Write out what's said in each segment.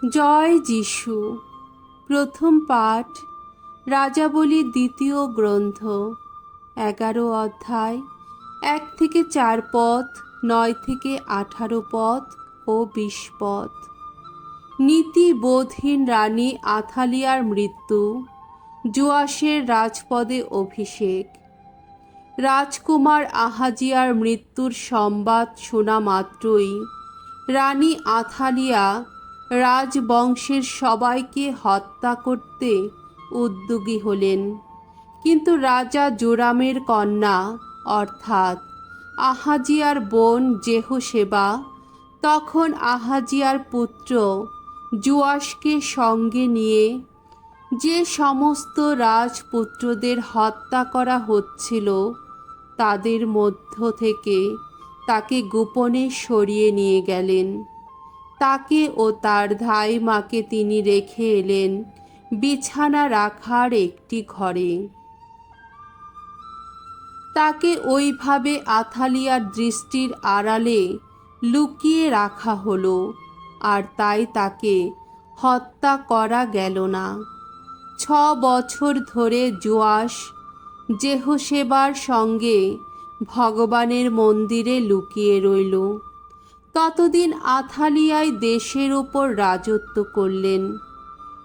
জয় যিশু। প্রথম পাঠ রাজাবলী দ্বিতীয় গ্রন্থ, 11 অধ্যায়, 1 থেকে 4 পদ, 9 থেকে 18 পদ ও 20 পদ। নীতিবোধহীন রানী আথালিয়ার মৃত্যু, যোয়াসের রাজপদে অভিষেক। রাজকুমার আহাজিয়ার মৃত্যুর সংবাদ শোনা মাত্রই রানী আথালিয়া রাজবংশের সবাইকে হত্যা করতে উদ্যোগী হলেন। কিন্তু রাজা জোরামের কন্যা অর্থাৎ আহাজিয়ার বোন জেহোশেবা তখন আহাজিয়ার পুত্র যোয়াসকে সঙ্গে নিয়ে যে সমস্ত রাজপুত্রদের হত্যা করা হচ্ছিল তাদের মধ্য থেকে তাকে গোপনে সরিয়ে নিয়ে গেলেন। তাকে ও তার ধাইমাকে তিনি রেখে এলেন বিছানা রাখার একটি ঘরে। তাকে ওইভাবে আথালিয়ার দৃষ্টির আড়ালে লুকিয়ে রাখা হলো, আর তাই তাকে হত্যা করা গেল না। 6 বছর ধরে যোয়াস জেহোশেবার সঙ্গে ভগবানের মন্দিরে লুকিয়ে রইল। ততদিন আথালিয়াই দেশের উপর রাজত্ব করলেন।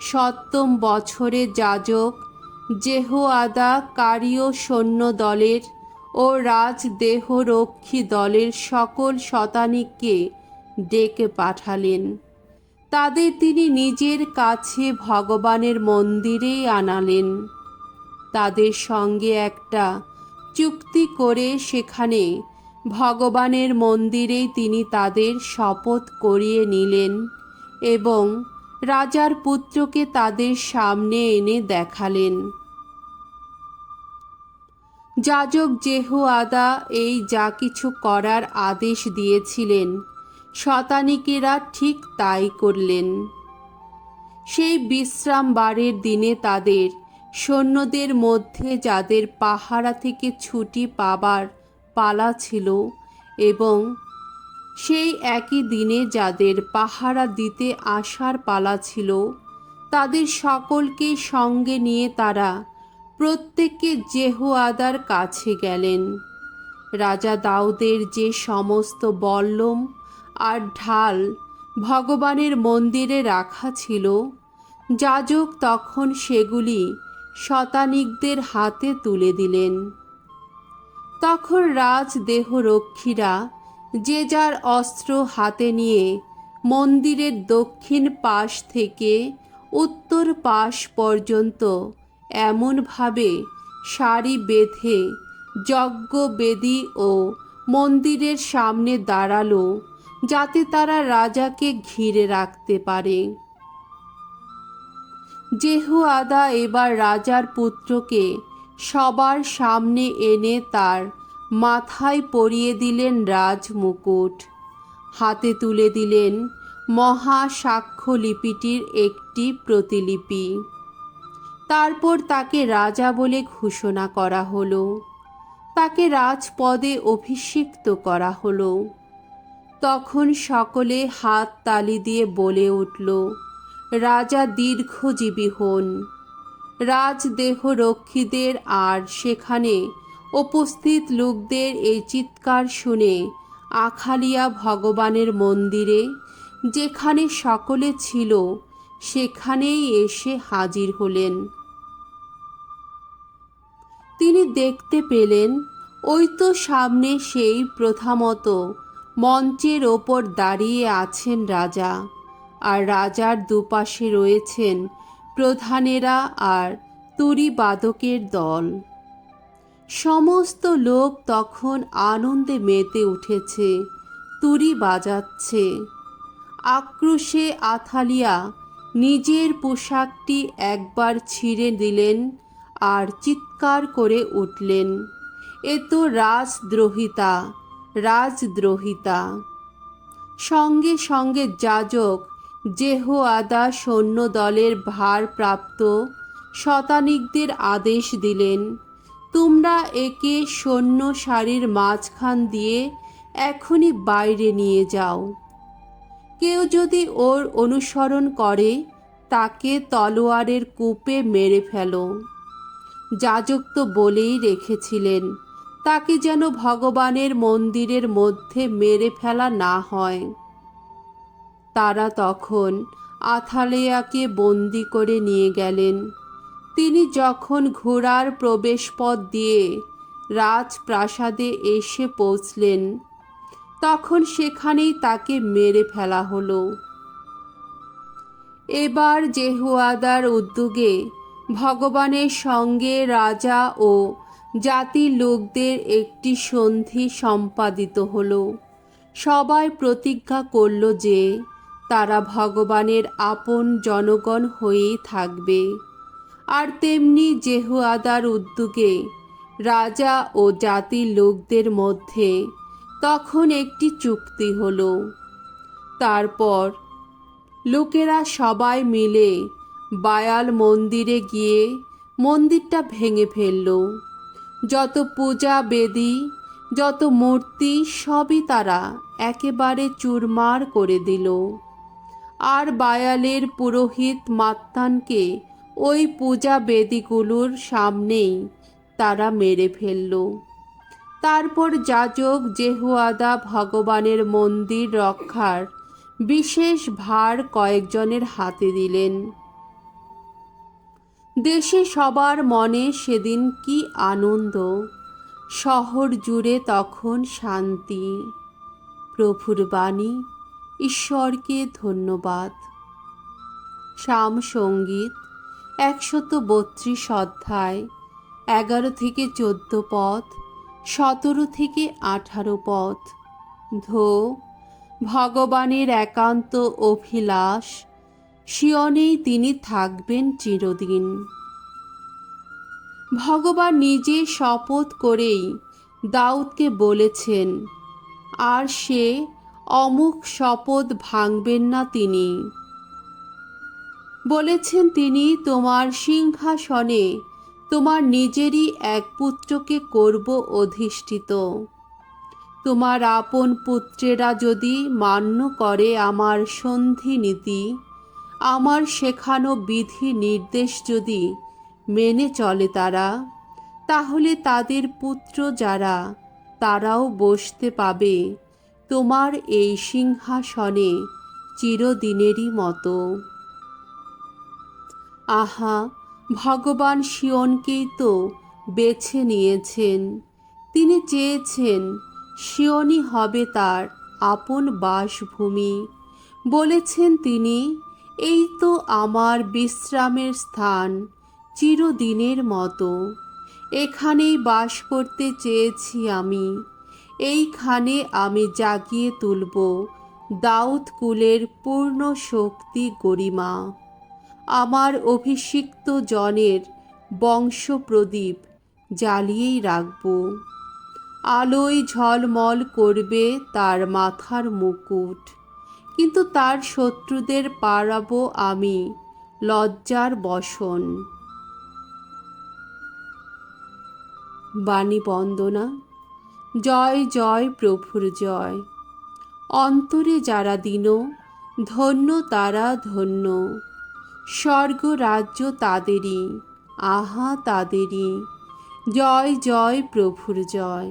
7ম বছরে যাজক জেহোয়াদা কারীয় সৈন্য দলের ও রাজদেহরক্ষী দলের সকল শতানিককে ডেকে পাঠালেন। তাদের তিনি নিজের কাছে ভগবানের মন্দিরেই আনালেন। তাদের সঙ্গে একটা চুক্তি করে সেখানে ভগবানের মন্দিরেই তিনি তাদের শপথ করিয়ে নিলেন এবং রাজার পুত্রকে তাদের সামনে এনে দেখালেন। যাজক জেহোয়াদা এই যা কিছু করার আদেশ দিয়েছিলেন, শতানিকেরা ঠিক তাই করলেন। সেই বিশ্রামবারের দিনে তাদের সৈন্যদের মধ্যে যাদের পাহারা থেকে ছুটি পাবার পালা ছিল এবং সেই একই দিনে যাদের পাহারা দিতে আসার পালা ছিল, তাদের সকলকে সঙ্গে নিয়ে তারা প্রত্যেকে জেহোয়াদার কাছে গেলেন। রাজা দাউদের যে সমস্ত বল্লম আর ঢাল ভগবানের মন্দিরে রাখা ছিল, যাজক তখন সেগুলি শতানিকদের হাতে তুলে দিলেন। তখন রাজদেহরক্ষীরা যে যার অস্ত্র হাতে নিয়ে মন্দিরের দক্ষিণ পাশ থেকে উত্তর পাশ পর্যন্ত এমনভাবে সারি বেঁধে যজ্ঞবেদী ও মন্দিরের সামনে দাঁড়ালো যাতে তারা রাজাকে ঘিরে রাখতে পারে। জেহোয়াদা এবার রাজার পুত্রকে সবার সামনে এনে তার মাথায় পরিয়ে দিলেন রাজমুকুট, হাতে তুলে দিলেন মহা সাক্ষ্যলিপিটির একটি প্রতিলিপি। তারপর তাকে রাজা বলে ঘোষণা করা হলো। তাকে রাজপদে অভিষিক্ত করা হলো। তখন সকলে হাত তালি দিয়ে বলে উঠল, রাজা দীর্ঘজীবী হন। রাজদেহরক্ষীদের আর সেখানে উপস্থিত লোকদের এই চিৎকার শুনে আখালিয়া ভগবানের মন্দিরে, যেখানে সকলে ছিল, সেখানেই এসে হাজির হলেন। তিনি দেখতে পেলেন ওই তো সামনে সেই প্রথামতো মঞ্চের ওপর দাঁড়িয়ে আছেন রাজা, আর রাজার দুপাশে রয়েছেন প্রধানেরা আর তুরীবাদকের দল। সমস্ত লোক তখন আনন্দে মেতে উঠেছে, তুরী বাজাচ্ছে। আক্রোশে আথালিয়া নিজের পোশাকটি একবার ছিঁড়ে দিলেন আর চিৎকার করে উঠলেন, এ তো রাজদ্রোহিতা, রাজদ্রোহিতা। সঙ্গে সঙ্গে যাজক জেহোয়াদা সৈন্যদলের ভারপ্রাপ্ত শতানিকদের আদেশ দিলেন, তোমরা একে সৈন্য সারির মাঝখান দিয়ে এখনই বাইরে নিয়ে যাও। কেউ যদি ওর অনুসরণ করে তাকে তলোয়ারের কূপে মেরে ফেলো। যাজক তো বলেই রেখেছিলেন তাকে যেন ভগবানের মন্দিরের মধ্যে মেরে ফেলা না হয়। তারা তখন আথালেয়াকে বন্দি করে নিয়ে গেলেন। তিনি যখন ঘোড়ার প্রবেশপথ দিয়ে রাজপ্রাসাদে এসে পৌঁছলেন, তখন সেখানেই তাকে মেরে ফেলা হলো। এবার জেহুয়াদার উদ্যোগে ভগবানের সঙ্গে রাজা ও জাতির লোকদের একটি সন্ধি সম্পাদিত হলো। সবাই প্রতিজ্ঞা করল যে তারা ভগবানের আপন জনগণ হয়েই থাকবে। আর তেমনি জেহুয়াদার উদ্যোগে রাজা ও জাতির লোকদের মধ্যে তখন একটি চুক্তি হলো। তারপর লোকেরা সবাই মিলে বায়াল মন্দিরে গিয়ে মন্দিরটা ভেঙে ফেলল। যত পূজা বেদী, যত মূর্তি সবই তারা একেবারে চুরমার করে দিল। আর বায়ালের পুরোহিত মাত্তানকে ওই পূজা বেদীগুলোর সামনেই তারা মেরে ফেলল। তারপর যাজক জেহুয়াদা ভগবানের মন্দির রক্ষার বিশেষ ভার কয়েকজনের হাতে দিলেন। দেশে সবার মনে সেদিন কি আনন্দ! শহর জুড়ে তখন শান্তি। প্রভুর বাণী। ঈশ্বরকে ধন্যবাদ। সাম সঙ্গীত ১৩২ অধ্যায় ১১ থেকে ১৪ পদ, ১৭ থেকে ১৮ পদ। ধো ভগবানের একান্ত অভিলাষ, সিয়নেই তিনি থাকবেন চিরদিন। ভগবান নিজে শপথ করেই দাউদকে বলেছেন, আর সে অমুক শপথ ভাঙবেন না। তিনি বলেছেন, তিনি তোমার সিংহাসনে তোমার নিজেরই এক পুত্রকে করব অধিষ্ঠিত। তোমার আপন পুত্রেরা যদি মান্য করে আমার সন্ধি নীতি, আমার শেখানো বিধি নির্দেশ যদি মেনে চলে তারা, তাহলে তাদের পুত্র যারা তারাও বসতে পাবে তোমার এই সিংহাসনে চিরদিনেরই মতো। আহা, ভগবান সিয়নকেই তো বেছে নিয়েছেন। তিনি চেয়েছেন সিয়নই হবে তার আপন বাসভূমি। বলেছেন তিনি, এই তো আমার বিশ্রামের স্থান চিরদিনের মতো। এখানেই বাস করতে চেয়েছি আমি। এইখানে আমি জাগিয়ে তুলব দাউদ কুলের পূর্ণ শক্তি গরিমা। আমার অভিষিক্ত জনের বংশ প্রদীপ জ্বালিয়েই রাখব। আলোয় ঝলমল করবে তার মাথার মুকুট, কিন্তু তার শত্রুদের পাড়াবো আমি লজ্জার বসন। বাণী বন্দনা। জয় জয় প্রভুর জয়। অন্তরে যারা দীন, ধন্য তারা ধন্য। স্বর্গ রাজ্য তাদেরই, আহা তাদেরই। জয় জয় প্রভুর জয়।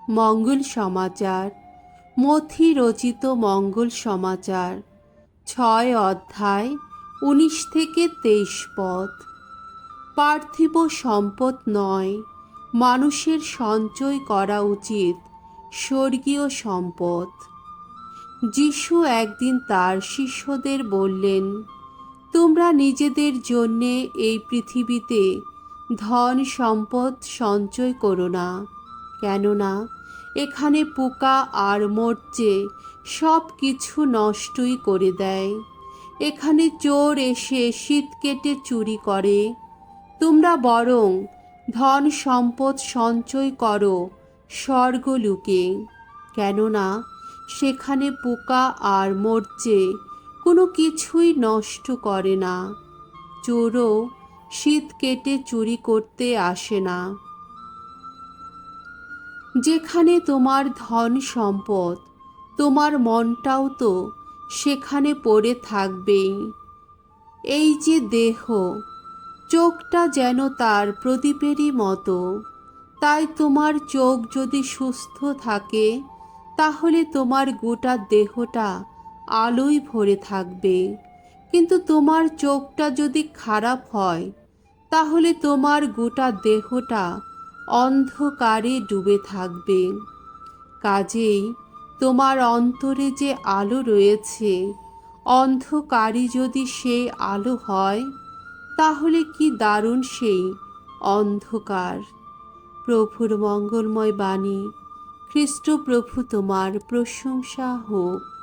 মঙ্গল সমাচার। মথি রচিত মঙ্গল সমাচার ৬ অধ্যায় ১৯ থেকে ২৩ পদ। পার্থিব সম্পদ নয়, মানুষের সঞ্চয় করা উচিত স্বর্গীয় সম্পদ। যিশু একদিন তার শিষ্যদের বললেন, তোমরা নিজেদের জন্যে এই পৃথিবীতে ধন সম্পদ সঞ্চয় করো না, কেননা এখানে পোকা আর মরচে সব কিছু নষ্টই করে দেয়। এখানে চোর এসে শীত কেটে চুরি করে। তোমরা বরং ধন সম্পদ সঞ্চয় করো স্বর্গলোকে, কেননা সেখানে পোকা আর মরচে কোনো কিছুই নষ্ট করে না, চোরও শীত কেটে চুরি করতে আসে না। যেখানে তোমার ধন সম্পদ, তোমার মনটাও তো সেখানে পড়ে থাকবেই। এই যে দেহ, চোখটা যেন তার প্রদীপেরই মতো। তাই তোমার চোখ যদি সুস্থ থাকে, তাহলে তোমার গোটা দেহটা আলোয় ভরে থাকবে। কিন্তু তোমার চোখটা যদি খারাপ হয়, তাহলে তোমার গোটা দেহটা অন্ধকারে ডুবে থাকবে। কাজেই তোমার অন্তরে যে আলো রয়েছে, অন্ধকারই যদি সেই আলো হয়, তাহলে কি দারুণ সেই অন্ধকার। প্রভুর মঙ্গলময় বাণী। খ্রিস্ট প্রভু তোমার প্রশংসা হোক।